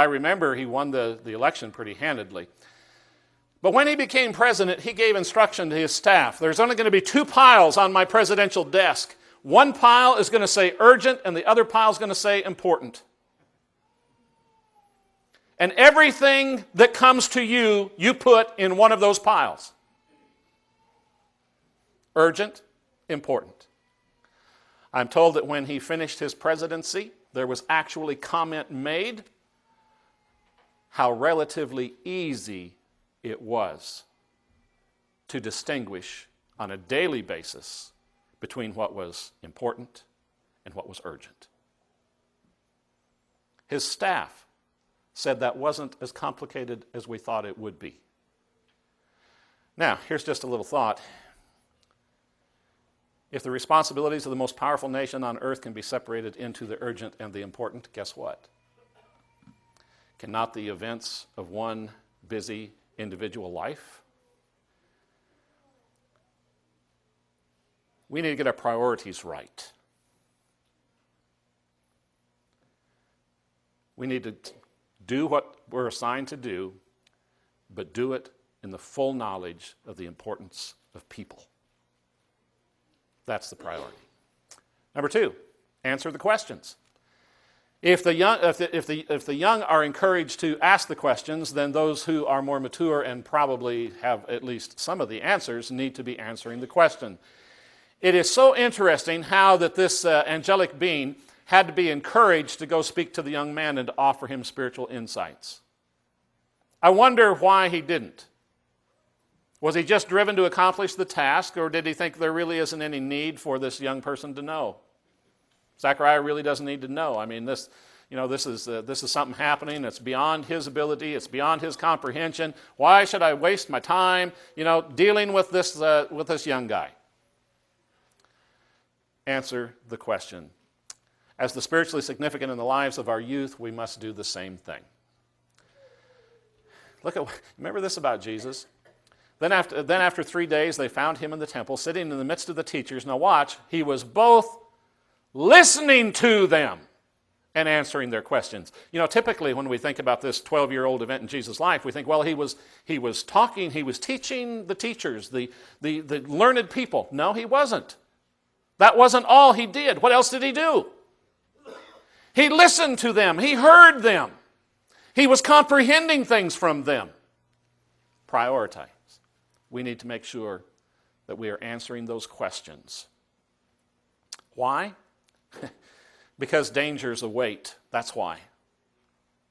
I remember he won the election pretty handedly. But when he became president, he gave instruction to his staff. There's only going to be 2 piles on my presidential desk. One pile is going to say urgent, and the other pile is going to say important. And everything that comes to you, you put in one of those piles. Urgent, important. I'm told that when he finished his presidency, there was actually comment made how relatively easy it was to distinguish on a daily basis between what was important and what was urgent. His staff said that wasn't as complicated as we thought it would be. Now, here's just a little thought. If the responsibilities of the most powerful nation on earth can be separated into the urgent and the important, guess what? Cannot the events of one busy individual life? We need to get our priorities right. We need to do what we're assigned to do, but do it in the full knowledge of the importance of people. That's the priority. Number 2, answer the questions. If the young are encouraged to ask the questions, then those who are more mature and probably have at least some of the answers need to be answering the question. It is so interesting how that this angelic being had to be encouraged to go speak to the young man and to offer him spiritual insights. I wonder why he didn't. Was he just driven to accomplish the task, or did he think there really isn't any need for this young person to know? Zechariah really doesn't need to know. I mean, this is something happening that's beyond his ability. It's beyond his comprehension. Why should I waste my time, dealing with this young guy? Answer the question. As the spiritually significant in the lives of our youth, we must do the same thing. Remember this about Jesus? Then after 3 days, they found him in the temple, sitting in the midst of the teachers. Now watch, he was both listening to them and answering their questions. Typically when we think about this 12-year-old event in Jesus' life, we think, well, he was talking, he was teaching the teachers, the learned people. No, he wasn't. That wasn't all he did. What else did he do? He listened to them. He heard them. He was comprehending things from them. Prioritize. We need to make sure that we are answering those questions. Why? Because dangers await. That's why.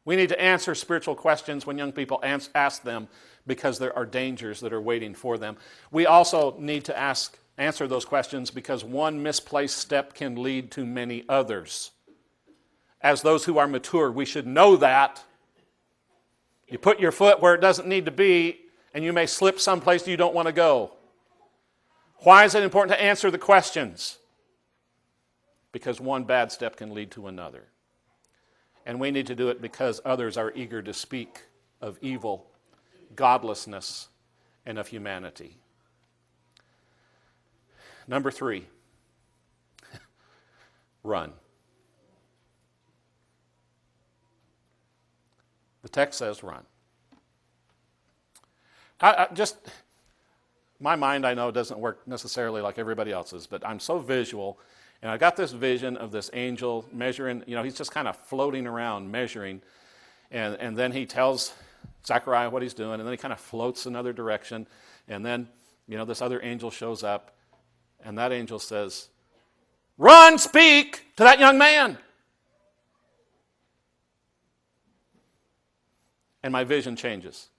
We need to answer spiritual questions when young people ask them, because there are dangers that are waiting for them. We also need to answer those questions because one misplaced step can lead to many others. As those who are mature, we should know that. You put your foot where it doesn't need to be, and you may slip someplace you don't want to go. Why is it important to answer the questions? Because one bad step can lead to another. And we need to do it because others are eager to speak of evil, godlessness, and of humanity. Number 3, run. The text says run. My mind, I know, doesn't work necessarily like everybody else's, but I'm so visual, and I got this vision of this angel measuring, he's just kind of floating around measuring, and then he tells Zechariah what he's doing, and then he kind of floats another direction, and then, this other angel shows up, and that angel says, "Run, speak to that young man." And my vision changes.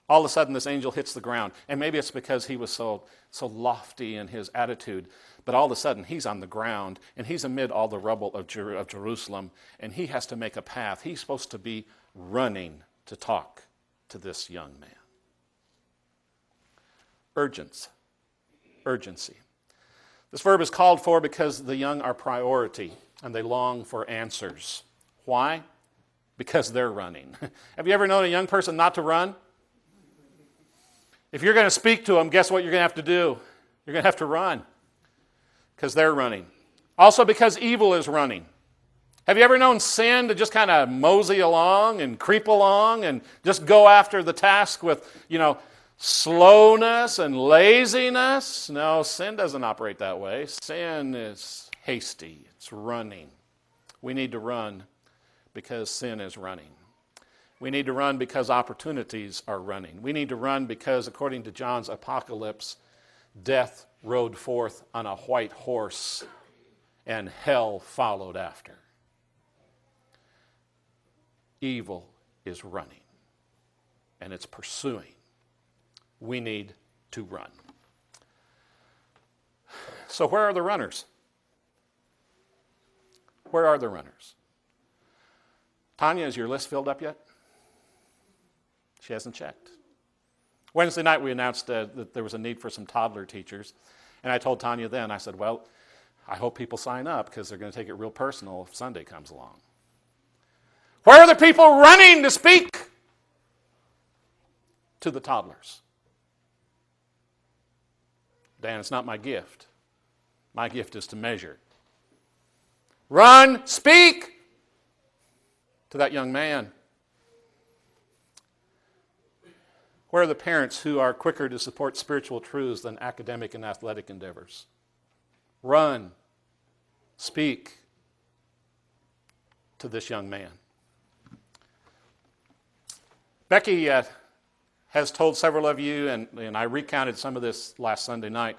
All of a sudden, this angel hits the ground. And maybe it's because he was so lofty in his attitude. But all of a sudden, he's on the ground, and he's amid all the rubble of Jerusalem, and he has to make a path. He's supposed to be running to talk to this young man. Urgency. This verb is called for because the young are priority, and they long for answers. Why? Because they're running. Have you ever known a young person not to run? If you're going to speak to them, guess what you're going to have to do? You're going to have to run because they're running. Also because evil is running. Have you ever known sin to just kind of mosey along and creep along and just go after the task with, slowness and laziness? No, sin doesn't operate that way. Sin is hasty. It's running. We need to run because sin is running. We need to run because opportunities are running. We need to run because, according to John's apocalypse, death rode forth on a white horse and hell followed after. Evil is running and it's pursuing. We need to run. So where are the runners? Where are the runners? Tanya, is your list filled up yet? She hasn't checked. Wednesday night we announced that there was a need for some toddler teachers. And I told Tanya then, I said, well, I hope people sign up because they're going to take it real personal if Sunday comes along. Where are the people running to speak to the toddlers? Dan, it's not my gift. My gift is to measure. Run, speak to that young man. Where are the parents who are quicker to support spiritual truths than academic and athletic endeavors? Run, speak to this young man. Becky has told several of you, and I recounted some of this last Sunday night,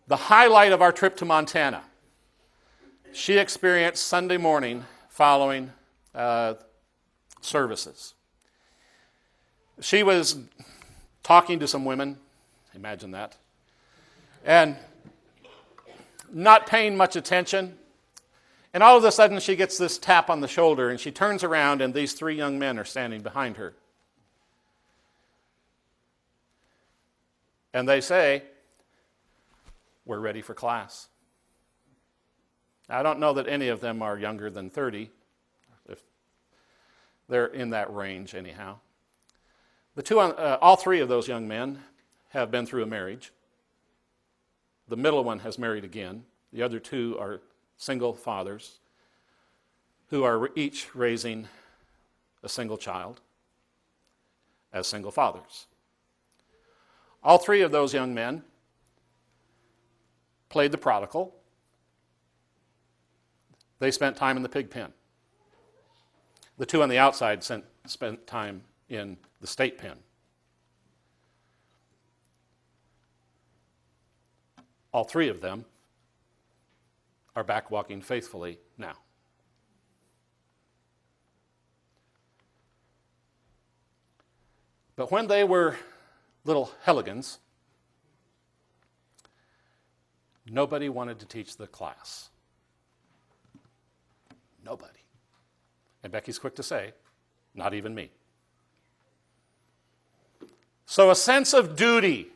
the highlight of our trip to Montana. She experienced Sunday morning following services. She was talking to some women, imagine that, and not paying much attention. And all of a sudden she gets this tap on the shoulder and she turns around and these three young men are standing behind her. And they say, we're ready for class. I don't know that any of them are younger than 30. If they're in that range anyhow. All three of those young men have been through a marriage. The middle one has married again. The other two are single fathers who are each raising a single child as single fathers. All three of those young men played the prodigal. They spent time in the pig pen. The two on the outside spent time in the state pen. All three of them are back walking faithfully now. But when they were little helligans, nobody wanted to teach the class. Nobody. And Becky's quick to say, not even me. So a sense of duty,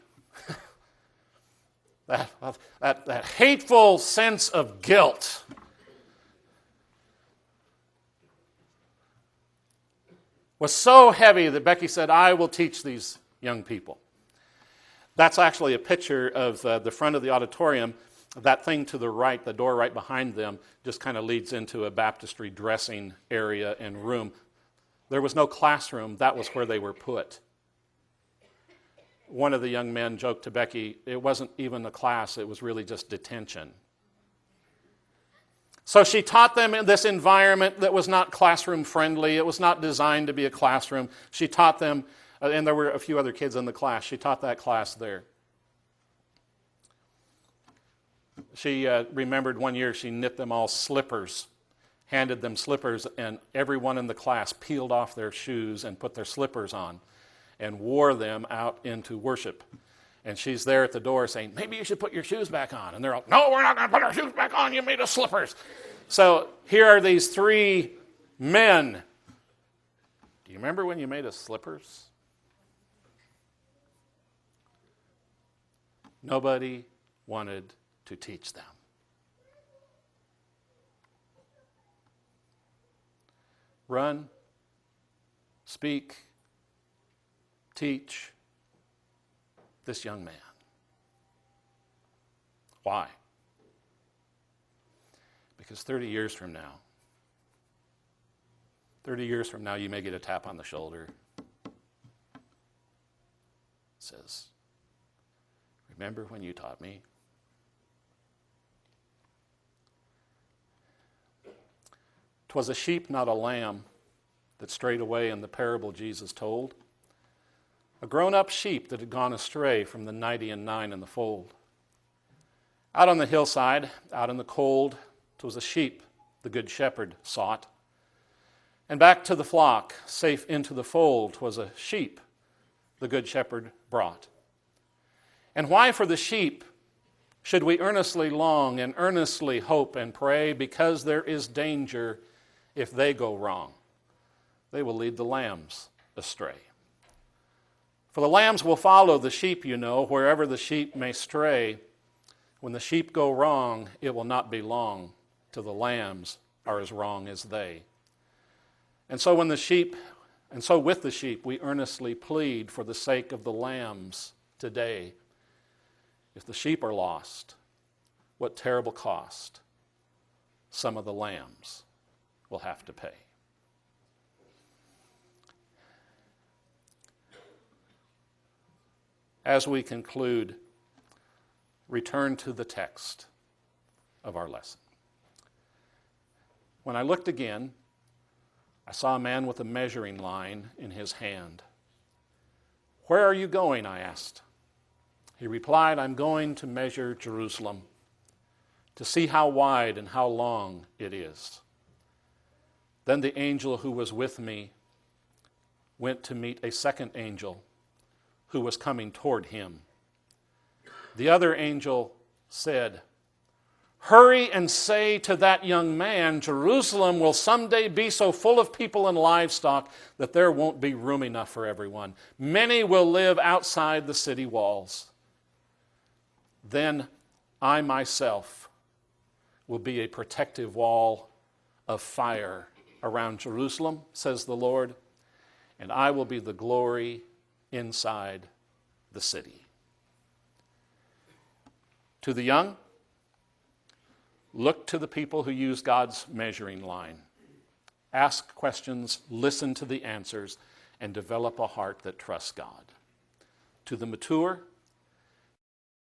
that hateful sense of guilt, was so heavy that Becky said, I will teach these young people. That's actually a picture of the front of the auditorium. That thing to the right, the door right behind them, just kind of leads into a baptistry dressing area and room. There was no classroom. That was where they were put. One of the young men joked to Becky, it wasn't even a class, it was really just detention. So she taught them in this environment that was not classroom friendly. It was not designed to be a classroom. She taught them, and there were a few other kids in the class. She taught that class there. She remembered one year she knit them all slippers, handed them slippers, and everyone in the class peeled off their shoes and put their slippers on and wore them out into worship. And she's there at the door saying, maybe you should put your shoes back on. And they're all, no, we're not going to put our shoes back on. You made us slippers. So here are these three men. Do you remember when you made us slippers? Nobody wanted to teach them. Run, speak, teach this young man. Why? Because 30 years from now, 30 years from now, you may get a tap on the shoulder. It says, remember when you taught me? 'Twas a sheep, not a lamb, that strayed away in the parable Jesus told. A grown-up sheep that had gone astray from the 99 in the fold. Out on the hillside, out in the cold, 'twas a sheep the good shepherd sought. And back to the flock, safe into the fold, 'twas a sheep the good shepherd brought. And why for the sheep should we earnestly long and earnestly hope and pray? Because there is danger if they go wrong. They will lead the lambs astray. For the lambs will follow the sheep, you know, wherever the sheep may stray. When the sheep go wrong, it will not be long till the lambs are as wrong as they. And so with the sheep, we earnestly plead for the sake of the lambs today. If the sheep are lost, what terrible cost some of the lambs will have to pay. As we conclude, return to the text of our lesson. When I looked again, I saw a man with a measuring line in his hand. Where are you going? I asked. He replied, I'm going to measure Jerusalem, to see how wide and how long it is. Then the angel who was with me went to meet a second angel who was coming toward him. The other angel said, hurry and say to that young man, Jerusalem will someday be so full of people and livestock that there won't be room enough for everyone. Many will live outside the city walls. Then I myself will be a protective wall of fire around Jerusalem, says the Lord, and I will be the glory inside the city. To the young, look to the people who use God's measuring line. Ask questions, listen to the answers, and develop a heart that trusts God. To the mature,